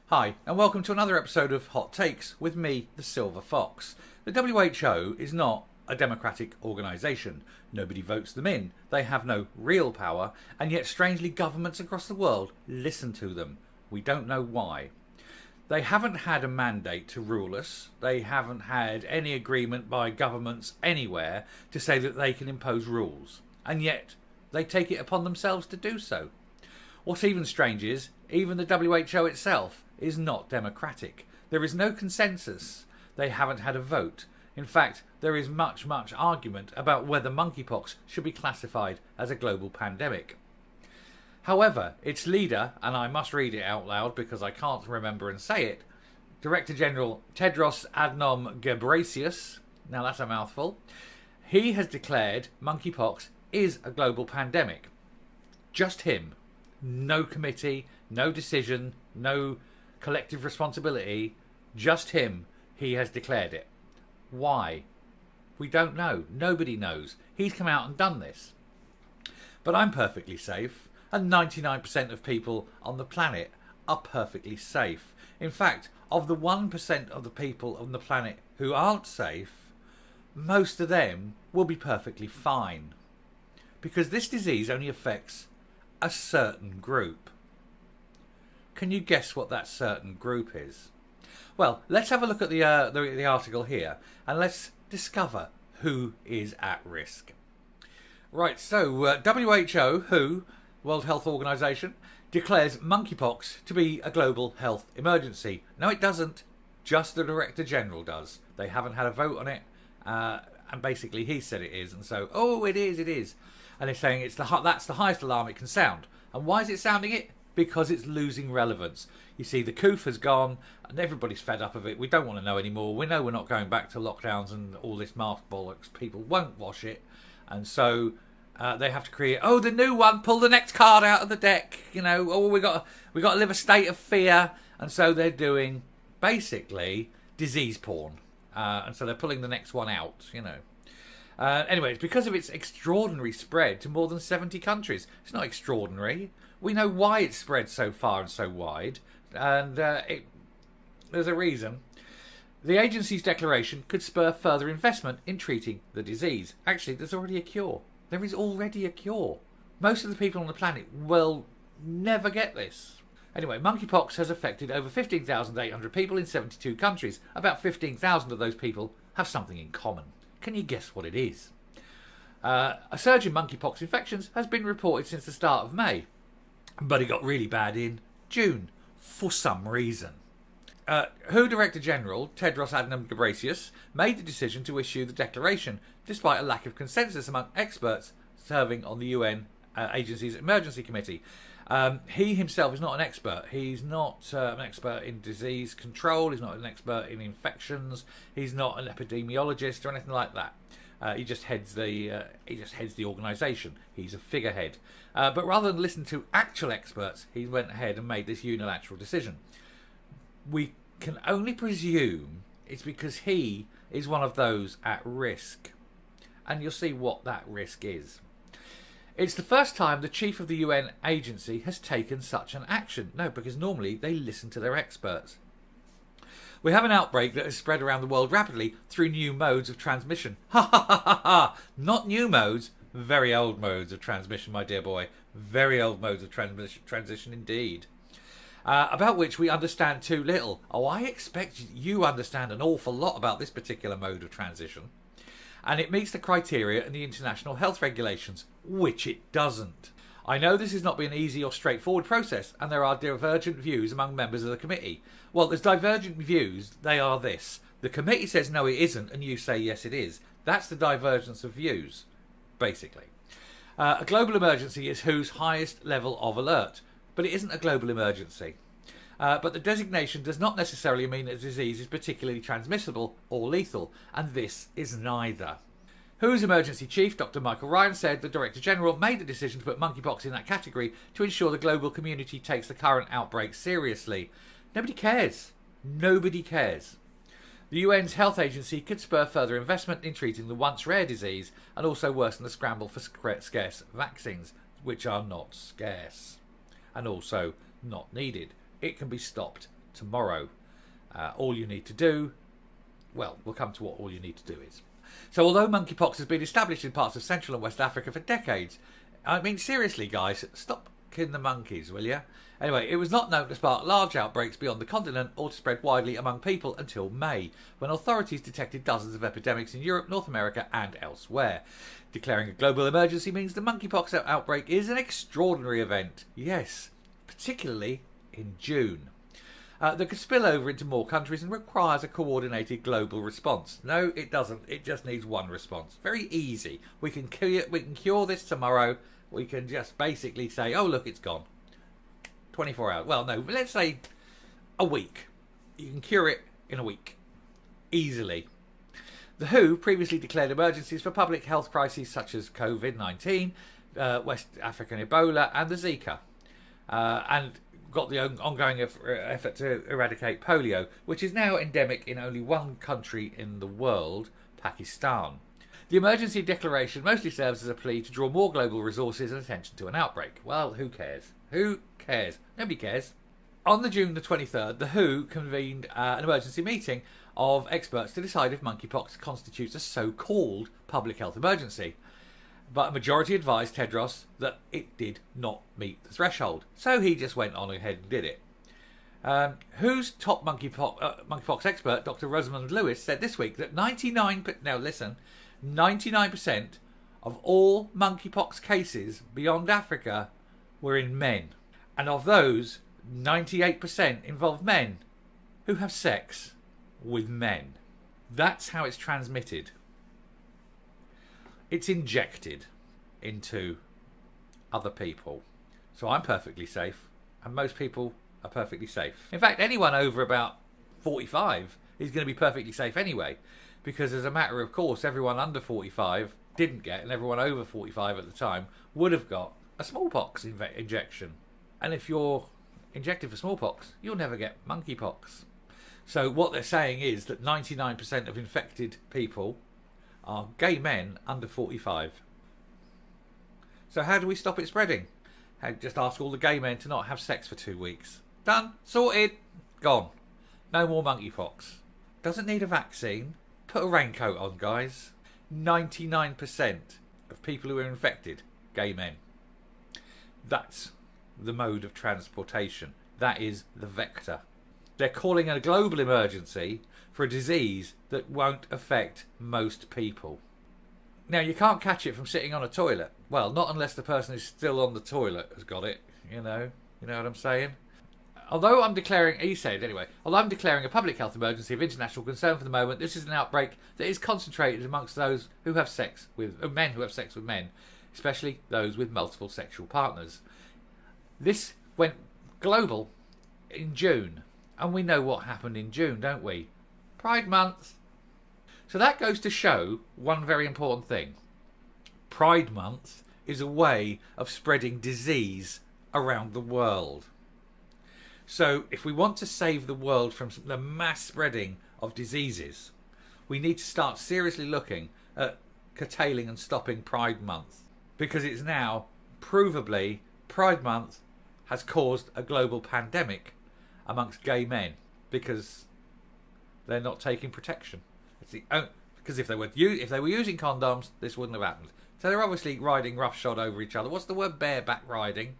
Hi, and welcome to another episode of Hot Takes with me, the Silver Fox. The WHO is not a democratic organisation. Nobody votes them in. They have no real power, and yet strangely governments across the world listen to them. We don't know why. They haven't had a mandate to rule us. They haven't had any agreement by governments anywhere to say that they can impose rules. And yet they take it upon themselves to do so. What's even strange is, even the WHO itself is not democratic. There is no consensus. They haven't had a vote. In fact, there is much argument about whether monkeypox should be classified as a global pandemic. However, its leader, and I must read it out loud because I can't remember and say it, Director General Tedros Adhanom Ghebreyesus, now that's a mouthful, he has declared monkeypox is a global pandemic. Just him. No committee, no decision, no collective responsibility, just him. He has declared it. Why? We don't know. Nobody knows. He's come out and done this. But I'm perfectly safe, and 99% of people on the planet are perfectly safe. In fact, of the 1% of the people on the planet who aren't safe, most of them will be perfectly fine. Because this disease only affects a certain group. Can you guess what that certain group is? Well, let's have a look at the article here, and let's discover who is at risk. Right, so WHO, World Health Organization, declares monkeypox to be a global health emergency. No, it doesn't. Just the Director General does. They haven't had a vote on it, and basically he said it is, and so, oh, it is. And they're saying that's the highest alarm it can sound. And why is it sounding it? Because it's losing relevance. You see, the coof has gone, and everybody's fed up of it. We don't want to know anymore. We know we're not going back to lockdowns and all this mask bollocks. People won't wash it, and so they have to create. Oh, the new one! Pull the next card out of the deck. You know. Oh, we got to live a state of fear, and so they're doing basically disease porn, and so they're pulling the next one out. You know. Anyway, it's because of its extraordinary spread to more than 70 countries. It's not extraordinary. We know why it spread so far and so wide, and there's a reason. The agency's declaration could spur further investment in treating the disease. Actually, there's already a cure. There is already a cure. Most of the people on the planet will never get this. Anyway, monkeypox has affected over 15,800 people in 72 countries. About 15,000 of those people have something in common. Can you guess what it is? A surge in monkeypox infections has been reported since the start of May, but it got really bad in June for some reason. WHO Director General Tedros Adhanom Ghebreyesus made the decision to issue the declaration despite a lack of consensus among experts serving on the UN agency's emergency committee. He himself is not an expert. He's not an expert in disease control. He's not an expert in infections. He's not an epidemiologist or anything like that. He just heads the organisation. He's a figurehead. But rather than listen to actual experts, he went ahead and made this unilateral decision. We can only presume it's because he is one of those at risk, and you'll see what that risk is. It's the first time the chief of the UN agency has taken such an action. No, because normally they listen to their experts. We have an outbreak that has spread around the world rapidly through new modes of transmission. Ha ha ha ha ha! Not new modes, very old modes of transmission, my dear boy. Very old modes of transition indeed. About which we understand too little. Oh, I expect you understand an awful lot about this particular mode of transition. And it meets the criteria in the international health regulations, which it doesn't. I know this has not been an easy or straightforward process, and there are divergent views among members of the committee. Well, there's divergent views, they are this. The committee says no it isn't, and you say yes it is. That's the divergence of views, basically. A global emergency is WHO's highest level of alert, but it isn't a global emergency. But the designation does not necessarily mean that the disease is particularly transmissible or lethal, and this is neither. WHO's emergency chief, Dr. Michael Ryan, said the Director General made the decision to put monkeypox in that category to ensure the global community takes the current outbreak seriously. Nobody cares. Nobody cares. The UN's health agency could spur further investment in treating the once rare disease and also worsen the scramble for scarce vaccines, which are not scarce and also not needed. It can be stopped tomorrow. All you need to do, well, we'll come to what all you need to do is. So although monkeypox has been established in parts of Central and West Africa for decades, I mean, seriously, guys, stop killing the monkeys, will you? Anyway, it was not known to spark large outbreaks beyond the continent or to spread widely among people until May, when authorities detected dozens of epidemics in Europe, North America and elsewhere. Declaring a global emergency means the monkeypox outbreak is an extraordinary event. Yes, particularly in June. That could spill over into more countries and requires a coordinated global response. No, it doesn't. It just needs one response. Very easy. We can cure this tomorrow. We can just basically say, oh, look, it's gone. 24 hours. Well, no, let's say a week. You can cure it in a week. Easily. The WHO previously declared emergencies for public health crises such as COVID-19, West African Ebola and the Zika. And got the ongoing effort to eradicate polio, which is now endemic in only one country in the world, Pakistan. The emergency declaration mostly serves as a plea to draw more global resources and attention to an outbreak. Well, who cares? Who cares? Nobody cares. On June the 23rd, the WHO convened an emergency meeting of experts to decide if monkeypox constitutes a so-called public health emergency. But a majority advised Tedros that it did not meet the threshold. So he just went on ahead and did it. WHO's top monkeypox expert, Dr. Rosamund Lewis, said this week that 99% of all monkeypox cases beyond Africa were in men. And of those, 98% involve men who have sex with men. That's how it's transmitted. It's injected into other people. So I'm perfectly safe, and most people are perfectly safe. In fact, anyone over about 45 is going to be perfectly safe anyway, because as a matter of course, everyone under 45 didn't get, and everyone over 45 at the time would have got a smallpox injection. And if you're injected for smallpox, you'll never get monkeypox. So what they're saying is that 99% of infected people are gay men under 45. So how do we stop it spreading? Just ask all the gay men to not have sex for 2 weeks. Done. Sorted. Gone. No more monkeypox. Doesn't need a vaccine. Put a raincoat on, guys. 99% of people who are infected, gay men. That's the mode of transportation. That is the vector. They're calling it a global emergency for a disease that won't affect most people. Now, you can't catch it from sitting on a toilet. Well, not unless the person who's still on the toilet has got it, you know what I'm saying? Although I'm declaring a public health emergency of international concern for the moment, this is an outbreak that is concentrated amongst those who have sex with men who have sex with men, especially those with multiple sexual partners. This went global in June, and we know what happened in June, don't we? Pride Month. So that goes to show one very important thing. Pride Month is a way of spreading disease around the world. So if we want to save the world from the mass spreading of diseases, we need to start seriously looking at curtailing and stopping Pride Month. Because it's now, provably, Pride Month has caused a global pandemic amongst gay men because they're not taking protection. Because if they were using condoms, this wouldn't have happened. So they're obviously riding roughshod over each other. What's the word? Bareback riding.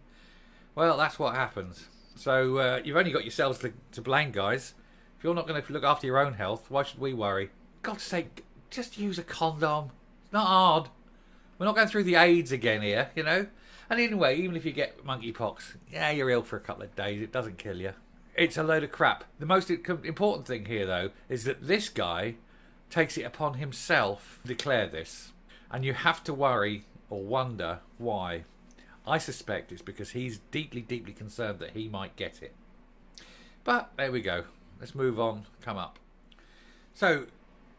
Well, that's what happens. So you've only got yourselves to blame, guys. If you're not going to look after your own health, why should we worry? God's sake, just use a condom. It's not hard. We're not going through the AIDS again here, you know. And anyway, even if you get monkeypox, yeah, you're ill for a couple of days. It doesn't kill you. It's a load of crap. The most important thing here, though, is that this guy takes it upon himself to declare this. And you have to worry or wonder why. I suspect it's because he's deeply, deeply concerned that he might get it. But there we go. Let's move on. Come up. So,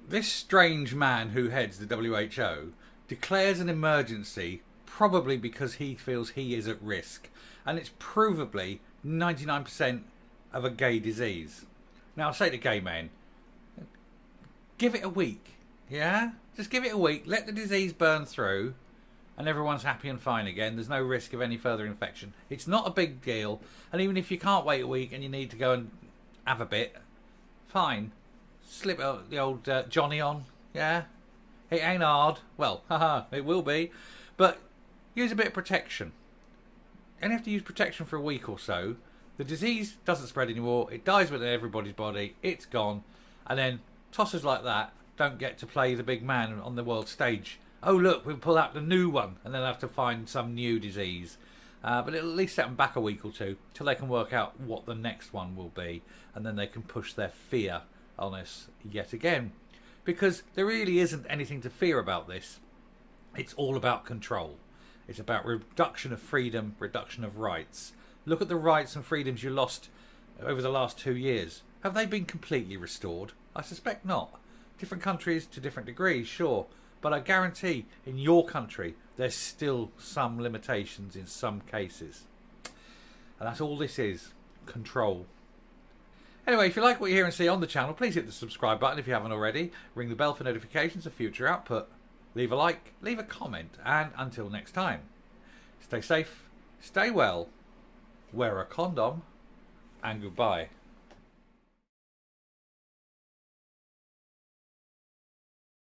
this strange man who heads the WHO declares an emergency probably because he feels he is at risk. And it's provably 99% of a gay disease. Now, I say to gay men, give it a week. Yeah? Just give it a week. Let the disease burn through. And everyone's happy and fine again. There's no risk of any further infection. It's not a big deal. And even if you can't wait a week and you need to go and have a bit, fine. Slip the old Johnny on, yeah? It ain't hard. Well, haha, it will be. But use a bit of protection. And you have to use protection for a week or so. The disease doesn't spread anymore. It dies within everybody's body. It's gone. And then tossers like that don't get to play the big man on the world stage. Oh, look, we'll pull out the new one. And then have to find some new disease. But it'll at least set them back a week or two till they can work out what the next one will be. And then they can push their fear on us yet again. Because there really isn't anything to fear about this. It's all about control. It's about reduction of freedom, reduction of rights. Look at the rights and freedoms you lost over the last 2 years. Have they been completely restored? I suspect not. Different countries to different degrees, sure. But I guarantee in your country there's still some limitations in some cases. And that's all this is. Control. Anyway, if you like what you hear and see on the channel, please hit the subscribe button if you haven't already. Ring the bell for notifications of future output. Leave a like, leave a comment, and until next time, stay safe, stay well, wear a condom, and goodbye.